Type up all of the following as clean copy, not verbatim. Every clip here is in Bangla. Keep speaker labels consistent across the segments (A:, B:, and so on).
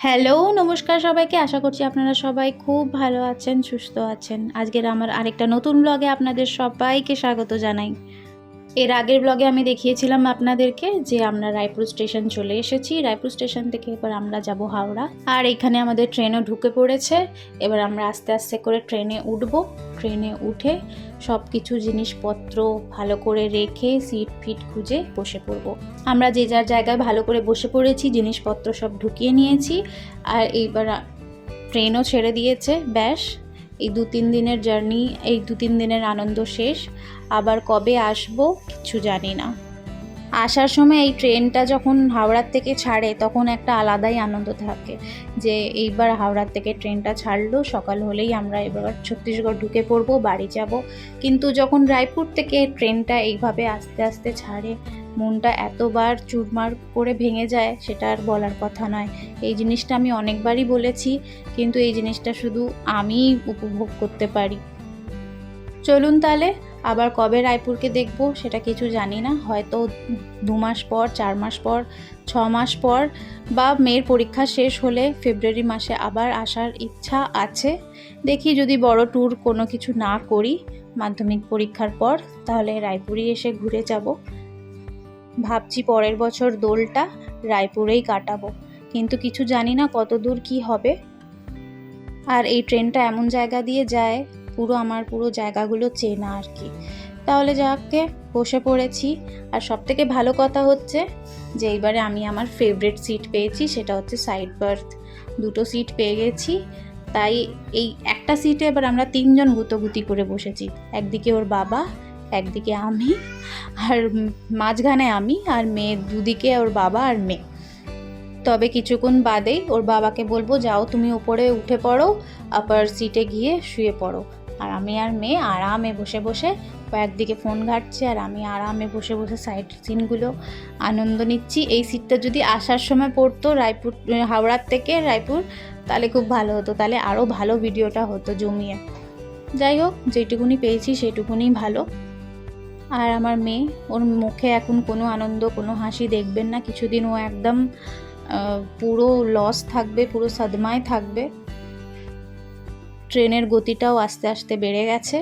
A: হ্যালো, নমস্কার সবাইকে। আশা করছি আপনারা সবাই খুব ভালো আছেন, সুস্থ আছেন। আজকের আমার আরেকটা নতুন ব্লগে আপনাদের সবাইকে স্বাগত জানাই। এর আগের ব্লগে আমি দেখিয়েছিলাম আপনাদেরকে যে আমরা রায়পুর স্টেশন চলে এসেছি। রায়পুর স্টেশন থেকে এবার আমরা যাব হাওড়া। আর এখানে আমাদের ট্রেনও ঢুকে পড়েছে। এবার আমরা আস্তে আস্তে করে ট্রেনে উঠব। ট্রেনে উঠে সব কিছু জিনিসপত্র ভালো করে রেখে সিট ফিট খুঁজে বসে পড়ব। আমরা যে যার জায়গায় ভালো করে বসে পড়েছি, জিনিসপত্র সব ঢুকিয়ে নিয়েছি। আর এইবার ট্রেনও ছেড়ে দিয়েছে। ব্যাস, এই 2-3 দিনের জার্নি, এই 2-3 দিনের আনন্দ শেষ। আবার কবে আসবো কিছু জানি না। আসার সময় এই ট্রেনটা যখন হাওড়ার থেকে ছাড়ে তখন একটা আলাদাই আনন্দ থাকে যে এইবার হাওড়ার থেকে ট্রেনটা ছাড়লো, সকাল হলেই আমরা এবার ছত্তিশগড় ঢুকে পড়বো, বাড়ি যাব। কিন্তু যখন রায়পুর থেকে ট্রেনটা এইভাবে আস্তে আস্তে ছাড়ে, মনটা এতবার চুরমার করে ভেঙে যায় সেটা আর বলার কথা নয়। এই জিনিসটা আমি অনেকবারই বলেছি, কিন্তু এই জিনিসটা শুধু আমিই উপভোগ করতে পারি। চলুন তাহলে, আবার কবে রায়পুরকে দেখব সেটা কিছু জানি না। হয়তো 2 মাস পর, 4 মাস পর, 6 মাস পর, বা মেয়ের পরীক্ষা শেষ হলে ফেব্রুয়ারি মাসে আবার আসার ইচ্ছা আছে। দেখি যদি বড় ট্যুর কোনো কিছু না করি মাধ্যমিক পরীক্ষার পর, তাহলে রায়পুরই এসে ঘুরে যাব। ভাবছি পরের বছর দোলটা রায়পুরেই কাটাবো, কিন্তু কিছু জানি না কত দূর কী হবে। আর এই ট্রেনটা এমন জায়গা দিয়ে যায়, আমার পুরো জায়গাগুলো চেনা আর কি। তাহলে যাকে বসে পড়েছি। আর সবথেকে ভালো কথা হচ্ছে যে এইবারে আমি আমার ফেভারিট সিট পেয়েছি, সেটা হচ্ছে সাইড বার্থ। 2টো সিট পেয়ে গেছি। তাই এই একটা সিটে এবার আমরা 3 জন গুতোগুতি করে বসেছি। একদিকে ওর বাবা, একদিকে আমি, আর মাঝখানে আমি আর মেয়ে, দুদিকে ওর বাবা আর মেয়ে। তবে কিছুক্ষণ বাদেই ওর বাবাকে বলবো, যাও তুমি উপরে উঠে পড়ো, আপার সিটে গিয়ে শুয়ে পড়ো। আর আমি আর মেয়ে আরামে বসে বসে একদিকে ফোন ঘাঁটছি আর আমি আরামে বসে বসে সাইড সিনগুলো আনন্দ নিচ্ছি। এই সিটটা যদি আসার সময় পড়তো রায়পুর, হাওড়ার থেকে রায়পুর, তাহলে খুব ভালো হতো, তাহলে আরও ভালো ভিডিওটা হতো জমিয়ে। যাই হোক, যেটুকুনি পেয়েছি সেটুকুনি ভালো। আর আমার মেয়ে, ওর মুখে এখন কোনো আনন্দ, কোনো হাসি দেখবেন না। কিছুদিন ও একদম পুরো লস থাকবে, পুরো সাদমায় থাকবে। ট্রেনের গতিটাও আস্তে আস্তে বেড়ে গেছে।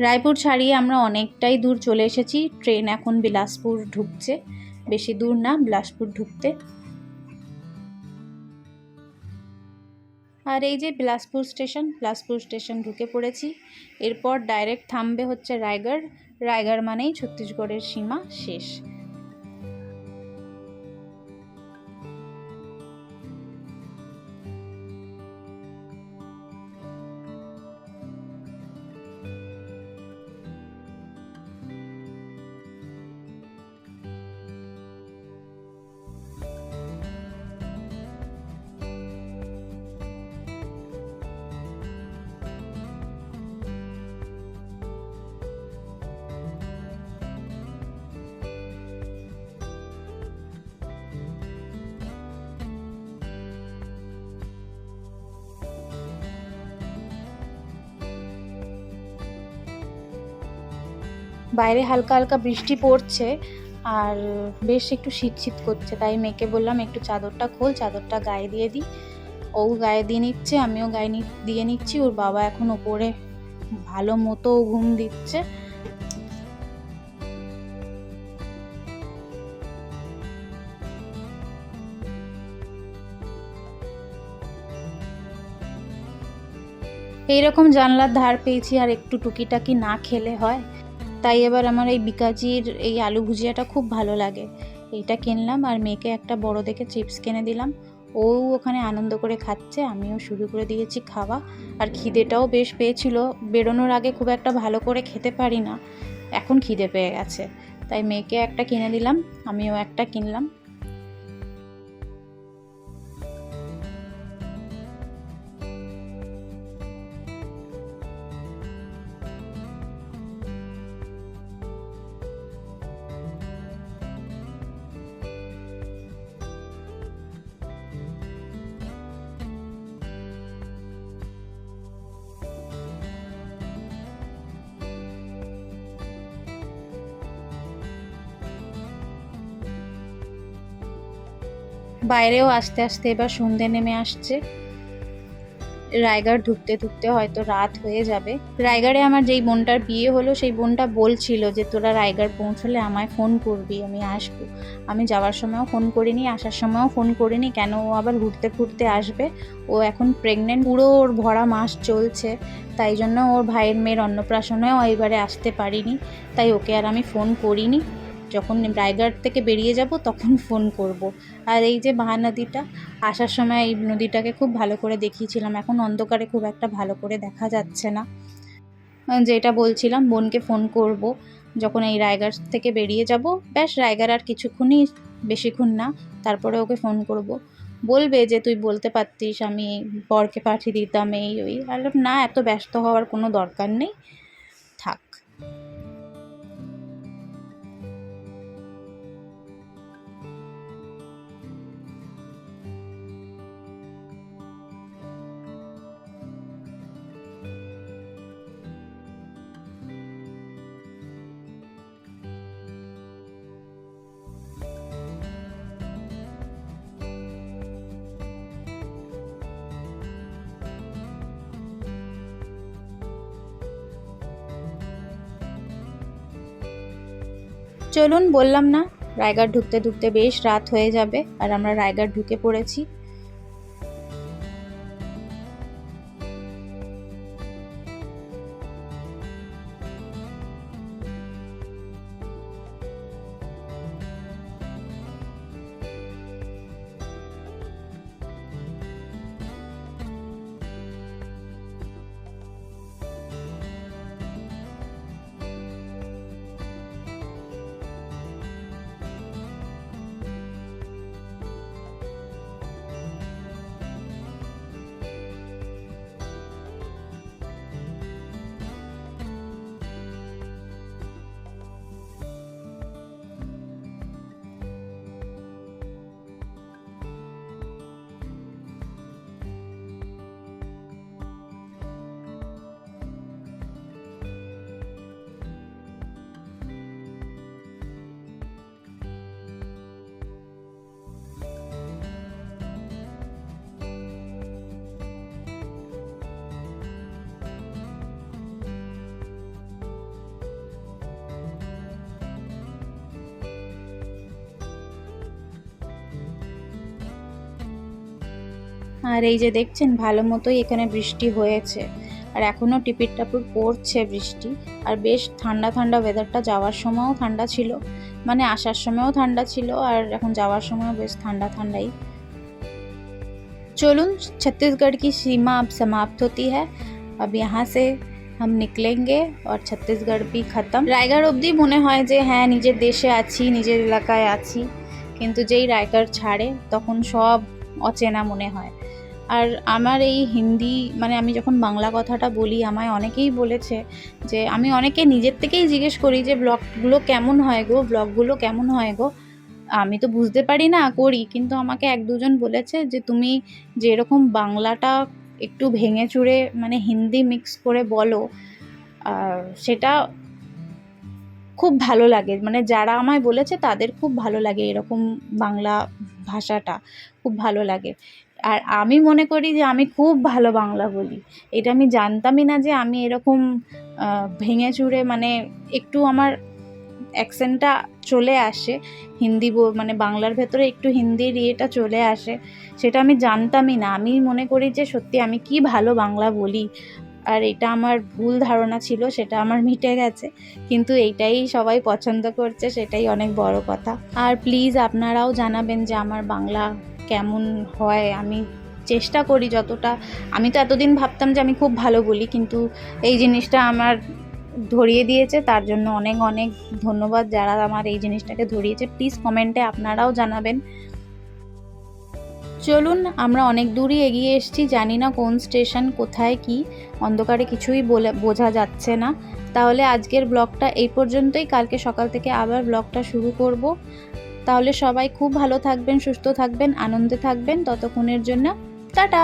A: রায়পুর ছাড়িয়ে আমরা অনেকটাই দূর চলে এসেছি। ট্রেন এখন বিলাসপুর ঢুকছে, বেশি দূর না বিলাসপুর ঢুকতে। আর এই যে বিলাসপুর স্টেশন ঢুকে পড়েছি। এরপর ডাইরেক্ট থামবে হচ্ছে রায়গড়। রায়গড় মানেই ছত্তিশগড়ের সীমা শেষ। বাইরে হালকা হালকা বৃষ্টি পড়ছে আর বেশ একটু শীত শীত করছে। তাই মেয়েকে বললাম একটু চাদরটা খোল, চাদরটা গায়ে দিয়ে দিই। ও গায়ে দিয়ে নিচ্ছে, আমিও গায়ে দিয়ে নিচ্ছি। ওর বাবা এখন ওপরে ভালো মতো ঘুম দিচ্ছে। এইরকম জানলার ধার পেয়েছি আর একটু টুকিটাকি না খেলে হয়। তাই এবার আমার এই বিকাজির এই আলু ভুজিয়াটা খুব ভালো লাগে। এইটা কিনলাম আর মেয়েকে একটা বড় দেখে চিপস কিনে দিলাম। ও ওখানে আনন্দ করে খাচ্ছে, আমিও শুরু করে দিয়েছি খাওয়া। আর খিদেটাও বেশ পেয়েছিল। বেরোনোর আগে খুব একটা ভালো করে খেতে পারি না, এখন খিদে পেয়ে গেছে। তাই মেয়েকে একটা কিনে দিলাম, আমিও একটা কিনলাম। বাইরেও আস্তে আস্তে এবার সন্ধে নেমে আসছে। রায়গড় ঢুকতে ঢুকতে হয়তো রাত হয়ে যাবে। রায়গড়ে আমার যেই বোনটার বিয়ে হলো সেই বোনটা বলছিল যে তোরা রায়গড় পৌঁছলে আমায় ফোন করবি, আমি আসবো। আমি যাওয়ার সময়ও ফোন করিনি, আসার সময়ও ফোন করিনি, কেন ও আবার ঘুরতে ঘুরতে আসবে। ও এখন প্রেগনেন্ট, পুরো ওর ভরা মাস চলছে, তাই জন্য ওর ভাইয়ের মেয়ের অন্নপ্রাশনেও এবারে আসতে পারিনি, তাই ওকে আর আমি ফোন করিনি। যখন রায়গড় থেকে বেরিয়ে যাব তখন ফোন করব। আর এই যে মহানদীটা, আসার সময় এই নদীটাকে খুব ভালো করে দেখিয়েছিলাম, এখন অন্ধকারে খুব একটা ভালো করে দেখা যাচ্ছে না। যেটা বলছিলাম, বোনকে ফোন করব যখন এই রায়গড় থেকে বেরিয়ে যাব, ব্যাস রায়গড় আর কিছুক্ষণই, বেশিক্ষণ না, তারপরে ওকে ফোন করব। বলবে যে তুই বলতে পারতিস, আমি বরকে পাঠিয়ে দিতাম, এই ওই। আর না, এত ব্যস্ত হওয়ার কোনো দরকার নেই, থাক। চলুন, বললাম না রায়গড় ঢুকতে ঢুকতে বেশ রাত হয়ে যাবে, আর আমরা রায়গড় ঢুকে পড়েছি। আর এই যে দেখছেন, ভালো মতোই এখানে বৃষ্টি হয়েছে, আর এখনও টিপির টাপুর পড়ছে বৃষ্টি। আর বেশ ঠান্ডা ঠান্ডা ওয়েদারটা, যাওয়ার সময়ও ঠান্ডা ছিল, মানে আসার সময়ও ঠান্ডা ছিল, আর এখন যাওয়ার সময়ও বেশ ঠান্ডা ঠান্ডাই। চলুন, छत्तीसगढ़ की सीमा अब समाप्त होती है, अब यहाँ से हम निकलेंगे और छत्तीसगढ़ भी खत्म। রায়গড় অবধি মনে হয় যে হ্যাঁ, নিজের দেশে আছি, নিজের এলাকায় আছি, কিন্তু যেই রায়গড় ছাড়ে তখন সব অচেনা মনে হয়। আর আমার এই হিন্দি, মানে আমি যখন বাংলা কথাটা বলি, আমায় অনেকেই বলেছে যে, আমি অনেকে নিজের থেকেই জিজ্ঞেস করি যে ব্লগগুলো কেমন হয় গো, ব্লগগুলো কেমন হয় গো। আমি তো বুঝতে পারি না, করি, কিন্তু আমাকে এক দুজন বলেছে যে তুমি যেরকম বাংলাটা একটু ভেঙে চুরে মানে হিন্দি মিক্স করে বলো, সেটা খুব ভালো লাগে। মানে যারা আমায় বলেছে তাদের খুব ভালো লাগে, এরকম বাংলা ভাষাটা খুব ভালো লাগে। আর আমি মনে করি যে আমি খুব ভালো বাংলা বলি। এটা আমি জানতামই না যে আমি এরকম ভেঙে চুরে, মানে একটু আমার অ্যাকসেন্টটা চলে আসে, হিন্দি মানে বাংলার ভেতরে একটু হিন্দির ইয়েটা চলে আসে, সেটা আমি জানতামই না। আমি মনে করি যে সত্যি আমি কি ভালো বাংলা বলি, আর এটা আমার ভুল ধারণা ছিল, সেটা আমার মিটে গেছে। কিন্তু এইটাই সবাই পছন্দ করছে, সেটাই অনেক বড় কথা। আর প্লিজ আপনারাও জানাবেন যে আমার বাংলা কেমন হয়। আমি চেষ্টা করি যতটা। আমি তো এতদিন ভাবতাম যে আমি খুব ভালো বলি, কিন্তু এই জিনিসটা আমার ধরিয়ে দিয়েছে, তার জন্য অনেক অনেক ধন্যবাদ যারা আমার এই জিনিসটাকে ধরিয়েছে। প্লিজ কমেন্টে আপনারাও জানাবেন। চলুন, আমরা অনেক দূরই এগিয়ে এসেছি, জানি না কোন স্টেশন, কোথায় কি, অন্ধকারে কিছুই বোঝা যাচ্ছে না। তাহলে আজকের ব্লগটা এই পর্যন্তই, কালকে সকাল থেকে আবার ব্লগটা শুরু করব। তাহলে সবাই খুব ভালো থাকবেন, সুস্থ থাকবেন, আনন্দে থাকবেন। ততক্ষণের জন্য টাটা।